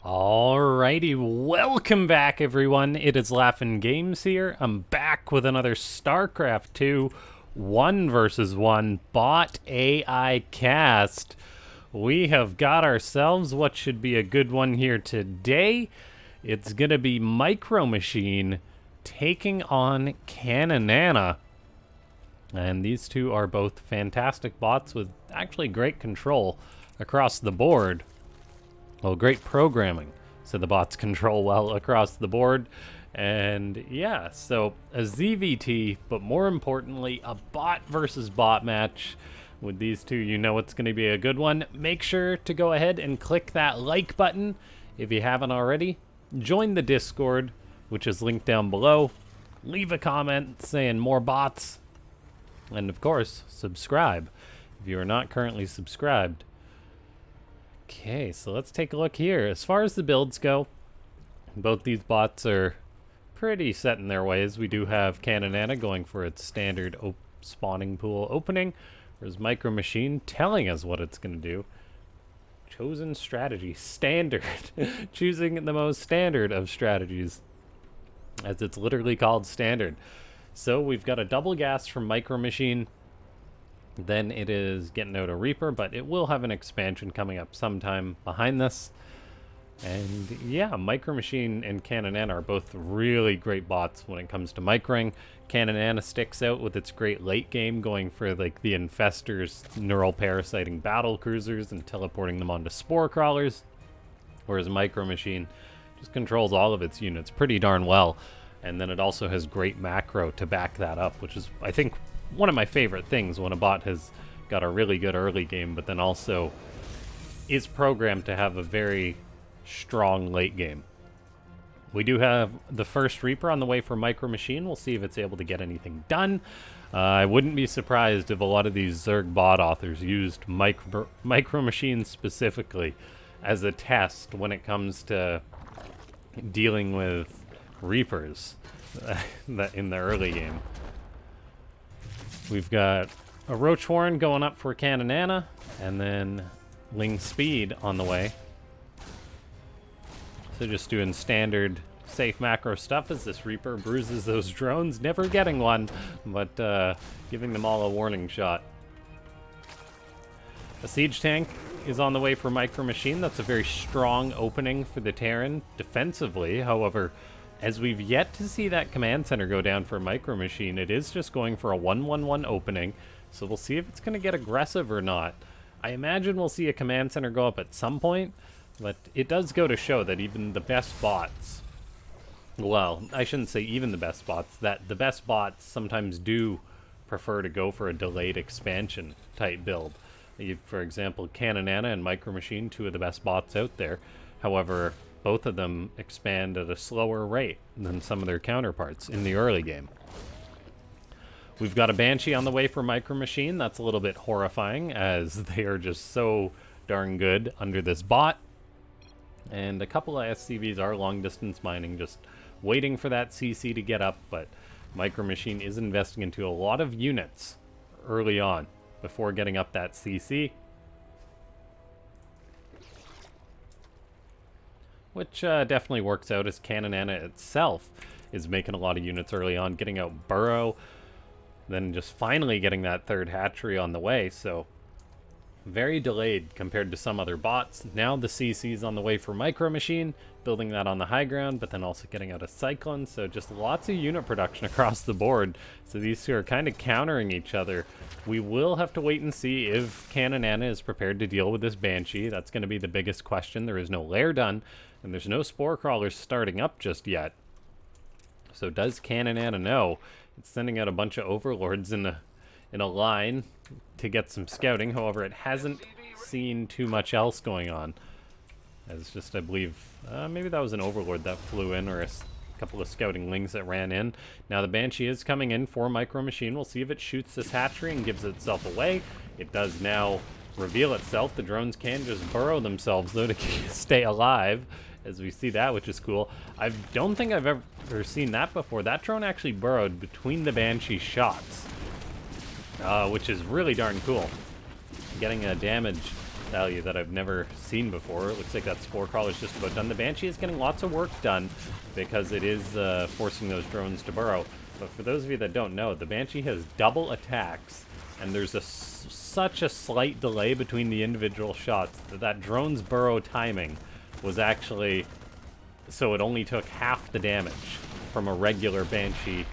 Alrighty, welcome back everyone. It is LaughNgamez here. I'm back with another Starcraft 2 1 versus 1 bot AI cast. We have got ourselves what should be a good one here today. It's gonna be MicroMachine taking on Caninana. And these two are both fantastic bots with actually great control across the board. Well, great programming, so the bots control well across the board. And yeah, so a ZVT, but more importantly, a bot versus bot match. With these two, you know it's going to be a good one. Make sure to go ahead and click that like button if you haven't already. Join the Discord, which is linked down below. Leave a comment saying more bots. And of course, subscribe if you are not currently subscribed. Okay, so let's take a look here. As far as the builds go, both these bots are pretty set in their ways. We do have Caninana going for its standard spawning pool opening, whereas MicroMachine telling us what it's going to do. Chosen strategy, standard. Choosing the most standard of strategies, as it's literally called standard. So we've got a double gas from MicroMachine. Then it is getting out a Reaper, but it will have an expansion coming up sometime behind this. And yeah, MicroMachine and Caninana are both really great bots when it comes to microing. Caninana sticks out with its great late game, going for like the infestors, neural parasiting battle cruisers and teleporting them onto spore crawlers. Whereas MicroMachine just controls all of its units pretty darn well. And then it also has great macro to back that up, which is, I think, one of my favorite things when a bot has got a really good early game, but then also is programmed to have a very strong late game. We do have the first Reaper on the way for MicroMachine. We'll see if it's able to get anything done. I wouldn't be surprised if a lot of these Zerg bot authors used MicroMachine specifically as a test when it comes to dealing with Reapers in the early game. We've got a Roach Warren going up for Caninana, and then Ling Speed on the way. So just doing standard safe macro stuff as this Reaper bruises those drones, never getting one, but giving them all a warning shot. A Siege Tank is on the way for MicroMachine. That's a very strong opening for the Terran defensively. However, as we've yet to see that command center go down for MicroMachine, it is just going for a 1-1-1 opening, so we'll see if it's going to get aggressive or not. I imagine we'll see a command center go up at some point, but it does go to show that even the best bots, well, I shouldn't say even the best bots, that the best bots sometimes do prefer to go for a delayed expansion type build. For example, Caninana and MicroMachine, two of the best bots out there. However, both of them expand at a slower rate than some of their counterparts in the early game. We've got a Banshee on the way for MicroMachine. That's a little bit horrifying, as they are just so darn good under this bot. And a couple of SCVs are long distance mining, just waiting for that CC to get up, but MicroMachine is investing into a lot of units early on before getting up that CC. Which definitely works out, as Caninana itself is making a lot of units early on, getting out Burrow, then just finally getting that third hatchery on the way, so very delayed compared to some other bots. Now the CC's on the way for MicroMachine, building that on the high ground, but then also getting out a Cyclone, so just lots of unit production across the board. So these two are kind of countering each other. We will have to wait and see if Caninana is prepared to deal with this Banshee. That's going to be the biggest question. There is no lair done, and there's no spore crawlers starting up just yet. So does Caninana know? It's sending out a bunch of overlords in a line to get some scouting. However, it hasn't seen too much else going on. As just, I believe, maybe that was an overlord that flew in, or a couple of scouting lings that ran in. Now the Banshee is coming in for MicroMachine. We'll see if it shoots this hatchery and gives itself away. It does now reveal itself. The drones can just burrow themselves, though, to stay alive, as we see that, which is cool. I don't think I've ever seen that before. That drone actually burrowed between the Banshee shots, which is really darn cool. Getting a damage value that I've never seen before. It looks like that Spore Crawler is just about done. The Banshee is getting lots of work done because it is forcing those drones to burrow. But for those of you that don't know, the Banshee has double attacks, and there's such a slight delay between the individual shots that drone's burrow timing was actually, so it only took half the damage from a regular Banshee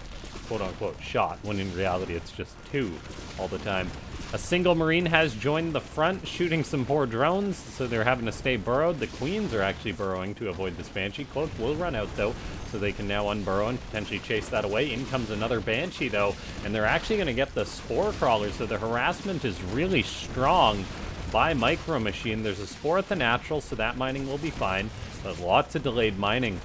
quote-unquote shot, when in reality it's just 2 all the time. A single Marine has joined the front, shooting some poor drones, so they're having to stay burrowed. The Queens are actually burrowing to avoid this Banshee. Cloak will run out, though, so they can now unburrow and potentially chase that away. In comes another Banshee, though, and they're actually going to get the Spore Crawler, so the harassment is really strong by MicroMachine. There's a Spore at the natural, so that mining will be fine, but lots of delayed mining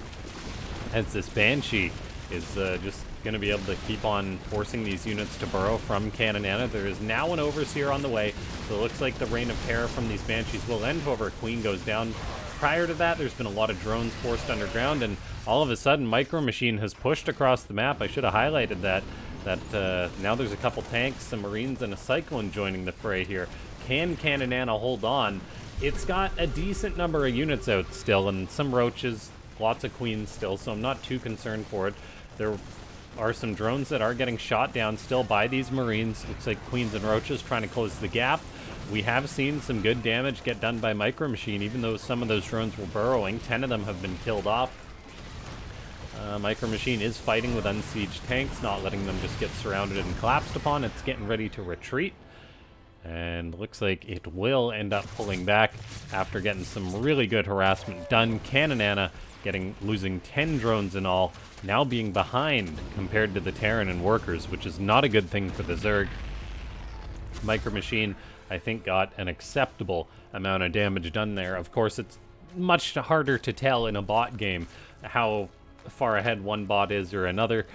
as this Banshee is just going to be able to keep on forcing these units to burrow from Caninana. There is now an Overseer on the way, so it looks like the reign of terror from these Banshees will end. However, Queen goes down. Prior to that, there's been a lot of drones forced underground, and all of a sudden, MicroMachine has pushed across the map. I should have highlighted that now there's a couple tanks, some Marines, and a Cyclone joining the fray here. Can Caninana hold on? It's got a decent number of units out still, and some Roaches, lots of Queens still, so I'm not too concerned for it. There are some drones that are getting shot down still by these Marines. Looks like Queens and Roaches trying to close the gap. We have seen some good damage get done by MicroMachine, even though some of those drones were burrowing. 10 of them have been killed off. MicroMachine is fighting with unsieged tanks, not letting them just get surrounded and collapsed upon. It's getting ready to retreat. And looks like it will end up pulling back after getting some really good harassment done. Caninana losing 10 drones in all, now being behind compared to the Terran and Workers, which is not a good thing for the Zerg. MicroMachine, I think, got an acceptable amount of damage done there. Of course, it's much harder to tell in a bot game how far ahead one bot is or another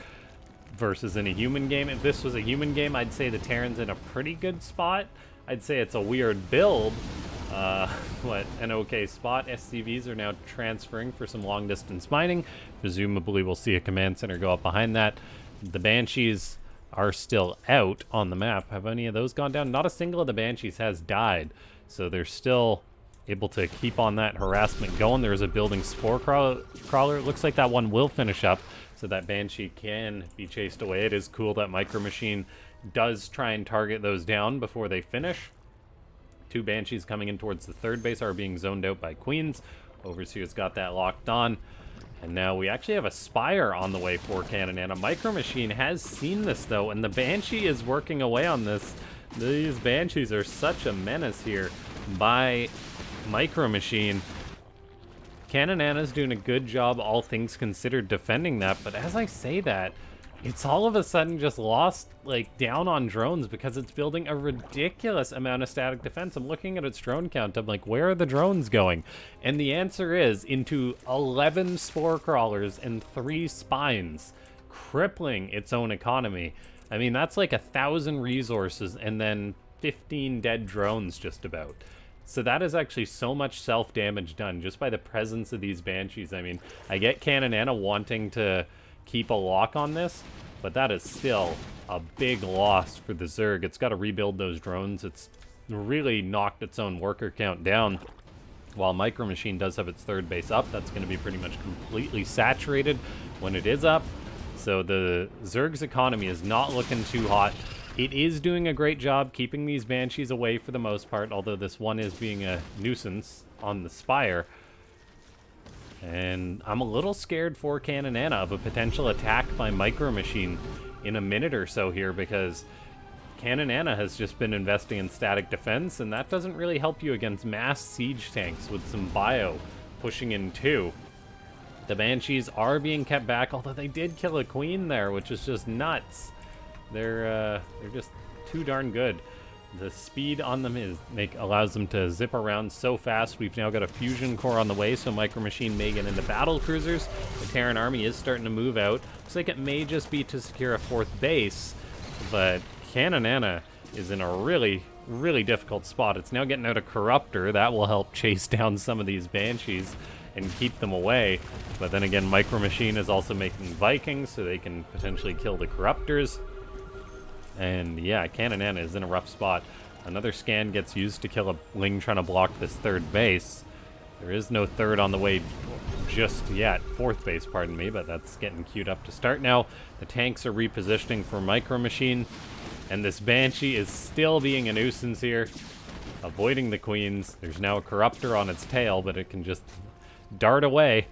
versus in a human game. If this was a human game, I'd say the Terran's in a pretty good spot. I'd say it's a weird build, but an okay spot. SCVs are now transferring for some long-distance mining. Presumably we'll see a command center go up behind that. The Banshees are still out on the map. Have any of those gone down? Not a single of the Banshees has died, so they're still able to keep on that harassment going. There's a building Spore Crawler. It looks like that one will finish up, so that Banshee can be chased away. It is cool that MicroMachine does try and target those down before they finish. 2 Banshees coming in towards the third base are being zoned out by Queens. Overseer's got that locked on. And now we actually have a Spire on the way for Caninana. MicroMachine has seen this, though, and the Banshee is working away on this. These Banshees are such a menace here by MicroMachine. Caninana's doing a good job, all things considered, defending that, but as I say that, it's all of a sudden just lost, like, down on drones because it's building a ridiculous amount of static defense. I'm looking at its drone count. I'm like, where are the drones going? And the answer is into 11 Spore Crawlers and 3 Spines, crippling its own economy. I mean, that's like 1,000 resources and then 15 dead drones just about. So that is actually so much self-damage done just by the presence of these Banshees. I mean, I get Caninana wanting to keep a lock on this, but that is still a big loss for the Zerg. It's got to rebuild those drones. It's really knocked its own worker count down. While MicroMachine does have its third base up, that's going to be pretty much completely saturated when it is up. So the Zerg's economy is not looking too hot. It is doing a great job keeping these Banshees away for the most part, although this one is being a nuisance on the Spire. And I'm a little scared for Caninana of a potential attack by MicroMachine in a minute or so here, because Caninana has just been investing in static defense, and that doesn't really help you against mass siege tanks with some bio pushing in too. The Banshees are being kept back, although they did kill a Queen there, which is just nuts. They're just too darn good. The speed on them allows them to zip around so fast. We've now got a fusion core on the way, so MicroMachine may get into battle cruisers. The Terran army is starting to move out. Looks like it may just be to secure a 4th base, but Caninana is in a really, really difficult spot. It's now getting out a Corruptor. That will help chase down some of these Banshees and keep them away. But then again, MicroMachine is also making Vikings, so they can potentially kill the Corruptors. And yeah, Caninana is in a rough spot. Another scan gets used to kill a Ling trying to block this third base. There is no third on the way just yet. Fourth base, pardon me, but that's getting queued up to start now. The tanks are repositioning for MicroMachine, and this Banshee is still being a nuisance here, avoiding the queens. There's now a Corruptor on its tail, but it can just dart away.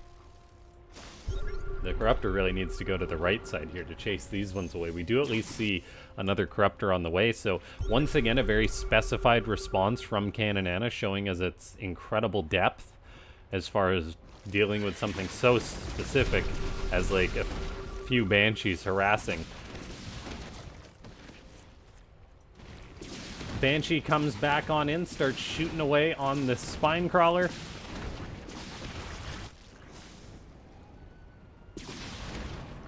The Corruptor really needs to go to the right side here to chase these ones away. We do at least see another Corruptor on the way, so once again a very specified response from Caninana, showing us its incredible depth as far as dealing with something so specific as like a few Banshees harassing. Banshee comes back on in, starts shooting away on the spine crawler.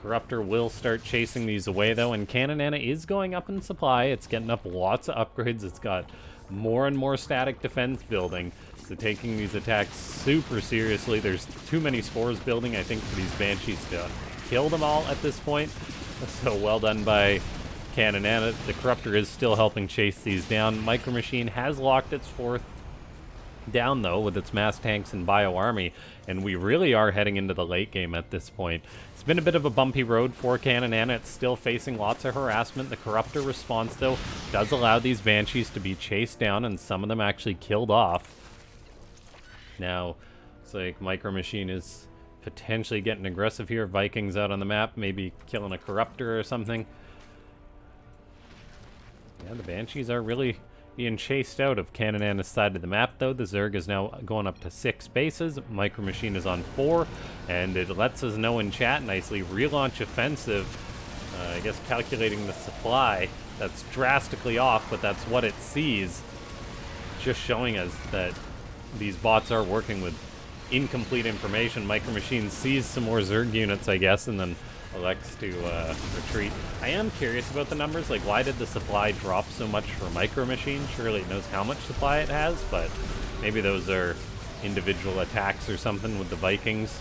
Corruptor will start chasing these away, though, and Caninana is going up in supply. It's getting up lots of upgrades. It's got more and more static defense building, so taking these attacks super seriously. There's too many spores building, I think, for these Banshees to kill them all at this point. So well done by Caninana. The Corruptor is still helping chase these down. MicroMachine has locked its fourth down, though, with its mass tanks and bio army, and we really are heading into the late game at this point. It's been a bit of a bumpy road for Caninana. It's still facing lots of harassment. The Corruptor response, though, does allow these Banshees to be chased down, and some of them actually killed off. Now, it's like MicroMachine is potentially getting aggressive here. Vikings out on the map, maybe killing a Corruptor or something. Yeah, the Banshees are really being chased out of Caninana's side of the map, though. The Zerg is now going up to 6 bases. MicroMachine is on 4, and it lets us know in chat nicely. Relaunch offensive. I guess calculating the supply. That's drastically off, but that's what it sees. Just showing us that these bots are working with incomplete information. MicroMachine sees some more Zerg units, I guess, and then elects to retreat. I am curious about the numbers. Like, why did the supply drop so much for MicroMachine? Surely it knows how much supply it has, but maybe those are individual attacks or something with the Vikings.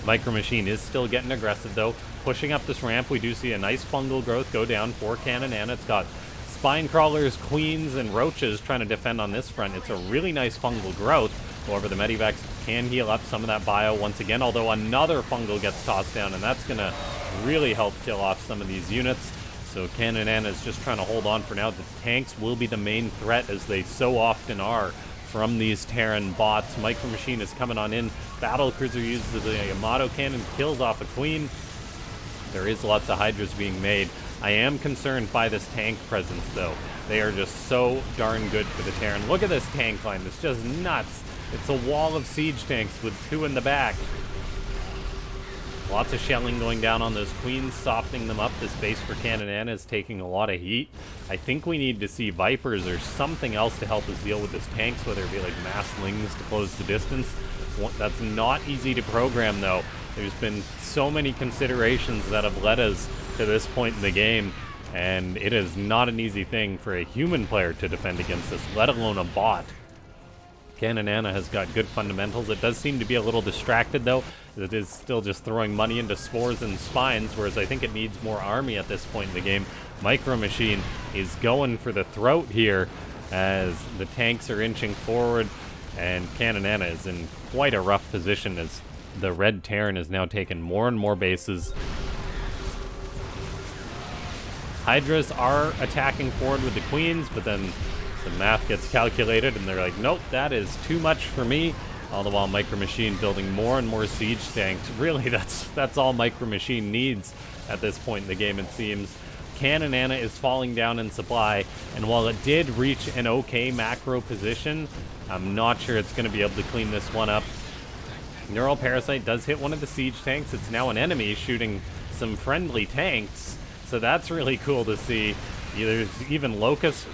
MicroMachine is still getting aggressive, though. Pushing up this ramp, we do see a nice fungal growth go down for Caninana. It's got spine crawlers, queens, and roaches trying to defend on this front. It's a really nice fungal growth. However, the Medivacs can heal up some of that bio once again, although another fungal gets tossed down, and that's going to really help kill off some of these units. So Caninana is just trying to hold on for now. The tanks will be the main threat, as they so often are, from these Terran bots. MicroMachine is coming on in. Battlecruiser uses the Yamato cannon, kills off a queen. There is lots of Hydras being made. I am concerned by this tank presence, though. They are just so darn good for the Terran. Look at this tank line. It's just nuts. It's a wall of siege tanks with 2 in the back. Lots of shelling going down on those queens, softening them up. This base for Caninana is taking a lot of heat. I think we need to see Vipers or something else to help us deal with this tanks, whether it be like mass Lings to close the distance. That's not easy to program, though. There's been so many considerations that have led us to this point in the game, and it is not an easy thing for a human player to defend against this, let alone a bot. Caninana has got good fundamentals. It does seem to be a little distracted, though. It is still just throwing money into spores and spines, whereas I think it needs more army at this point in the game. MicroMachine is going for the throat here as the tanks are inching forward, and Caninana is in quite a rough position as the Red Terran has now taken more and more bases. Hydras are attacking forward with the queens, but then the math gets calculated, and they're like, nope, that is too much for me. All the while, MicroMachine building more and more siege tanks. Really, that's all MicroMachine needs at this point in the game, it seems. Caninana is falling down in supply, and while it did reach an okay macro position, I'm not sure it's going to be able to clean this one up. Neural Parasite does hit one of the siege tanks. It's now an enemy shooting some friendly tanks, so that's really cool to see. There's even Locust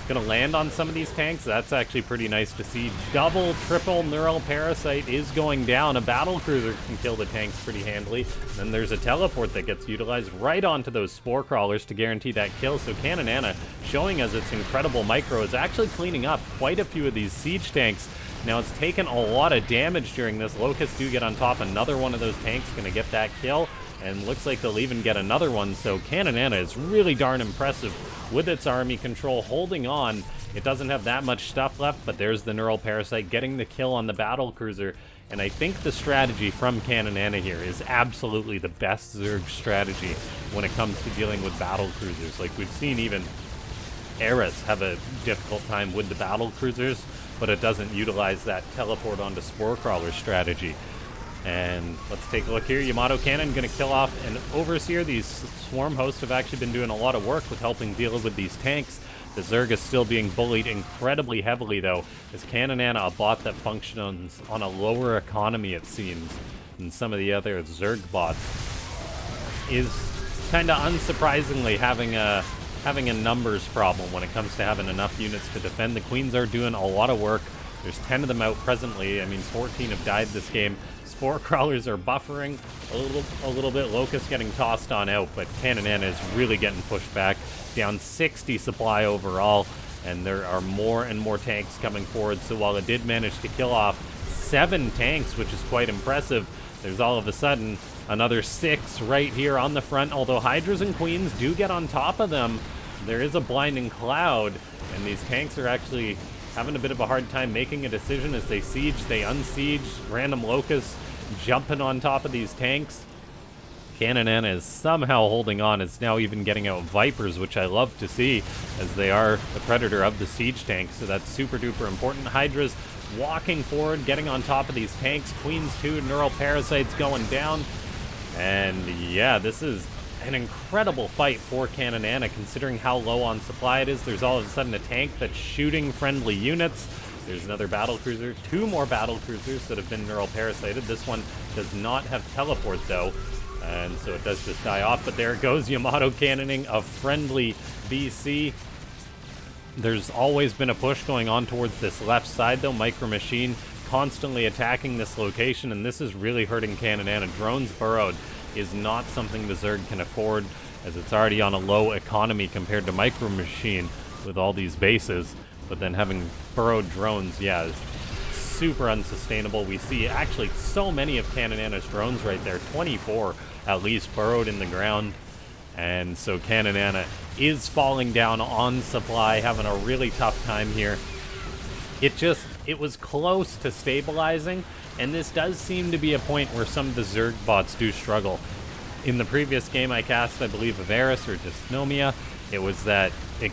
going to land on some of these tanks. That's actually pretty nice to see. Double, triple Neural Parasite is going down. A Battlecruiser can kill the tanks pretty handily. Then there's a teleport that gets utilized right onto those Spore Crawlers to guarantee that kill. So Caninana, showing us its incredible micro, is actually cleaning up quite a few of these siege tanks. Now, it's taken a lot of damage during this. Locusts do get on top. Another one of those tanks going to get that kill. and looks like they'll even get another one. So Caninana is really darn impressive with its army control, holding on. It doesn't have that much stuff left, but there's the Neural Parasite getting the kill on the battle cruiser. And I think the strategy from Caninana here is absolutely the best Zerg strategy when it comes to dealing with battle cruisers. Like, we've seen even Eris have a difficult time with the battle cruisers, but it doesn't utilize that teleport onto Spore Crawler strategy. And let's take a look here. Yamato Cannon going to kill off an Overseer. These Swarm hosts have actually been doing a lot of work with helping deal with these tanks. The Zerg is still being bullied incredibly heavily, though, as Caninana, a bot that functions on a lower economy, it seems, than some of the other Zerg bots, is kind of unsurprisingly having a numbers problem when it comes to having enough units to defend. The Queens are doing a lot of work. There's 10 of them out presently. I mean, 14 have died this game. Spore Crawlers are buffering a little bit. Locust getting tossed on out, but Caninana is really getting pushed back. Down 60 supply overall, and there are more and more tanks coming forward. So while it did manage to kill off 7 tanks, which is quite impressive, there's all of a sudden another 6 right here on the front. Although Hydras and Queens do get on top of them, there is a blinding cloud, and these tanks are actually having a bit of a hard time making a decision as they siege, they unsiege. Random Locusts jumping on top of these tanks. Caninana is somehow holding on. It's now even getting out Vipers, which I love to see, as they are the predator of the siege tanks, so that's super duper important. Hydras walking forward, getting on top of these tanks. Queens 2, Neural Parasites going down. And yeah, this is an incredible fight for Caninana, considering how low on supply it is. There's all of a sudden a tank that's shooting friendly units. There's another battle cruiser, 2 more battle cruisers that have been Neural Parasited. This one does not have teleport, though, and so it does just die off. But there goes Yamato cannoning a friendly BC. There's always been a push going on towards this left side, though. MicroMachine constantly attacking this location, and this is really hurting Caninana. Drones burrowed is not something the Zerg can afford, as it's already on a low economy compared to MicroMachine with all these bases. But then having burrowed drones, yeah, is super unsustainable. We see actually so many of Caninana's drones right there, 24 at least burrowed in the ground. And so Caninana is falling down on supply, having a really tough time here. It was close to stabilizing, and this does seem to be a point where some of the Zerg bots do struggle. In the previous game I cast, I believe, of Eris or Dysnomia, it was that it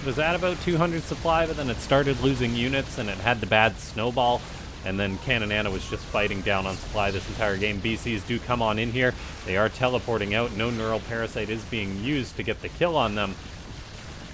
was at about 200 supply, but then it started losing units, and it had the bad snowball, and then Caninana was just fighting down on supply this entire game. BCs do come on in here. They are teleporting out. No Neural Parasite is being used to get the kill on them.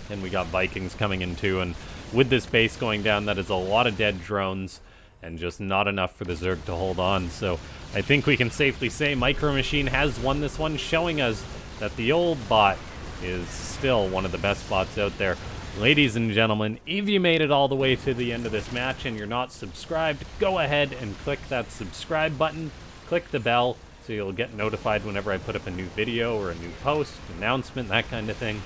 And we got Vikings coming in too, and with this base going down, that is a lot of dead drones, and just not enough for the Zerg to hold on. So I think we can safely say MicroMachine has won this one, showing us that the old bot is still one of the best bots out there. Ladies and gentlemen, if you made it all the way to the end of this match and you're not subscribed, go ahead and click that subscribe button, click the bell, so you'll get notified whenever I put up a new video or a new post, announcement, that kind of thing.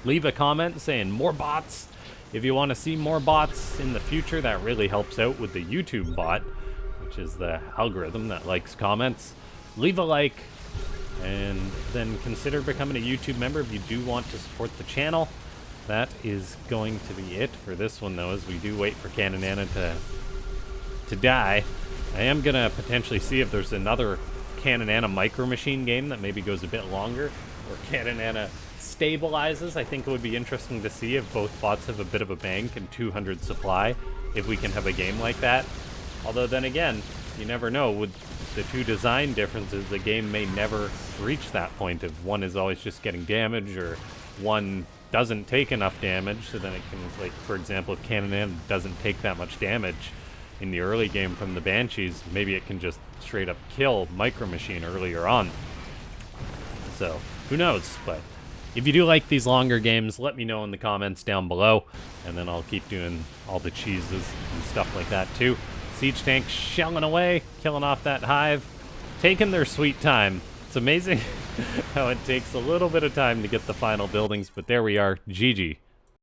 Leave a comment saying more bots. If you want to see more bots in the future, that really helps out with the YouTube bot, which is the algorithm that likes comments. Leave a like, and then consider becoming a YouTube member if you do want to support the channel. That is going to be it for this one, though, as we do wait for Caninana to die. I am going to potentially see if there's another Caninana MicroMachine game that maybe goes a bit longer, where Caninana stabilizes. I think it would be interesting to see if both bots have a bit of a bank and 200 supply, if we can have a game like that. Although then again, you never know. With the 2 design differences, the game may never reach that point if one is always just getting damage, or one doesn't take enough damage, so then it can, like, for example, if Caninana doesn't take that much damage in the early game from the Banshees, maybe it can just straight up kill MicroMachine earlier on. So, who knows? But if you do like these longer games, let me know in the comments down below, and then I'll keep doing all the cheeses and stuff like that too. Siege tanks shelling away, killing off that hive, taking their sweet time. It's amazing how it takes a little bit of time to get the final buildings, but there we are. GG.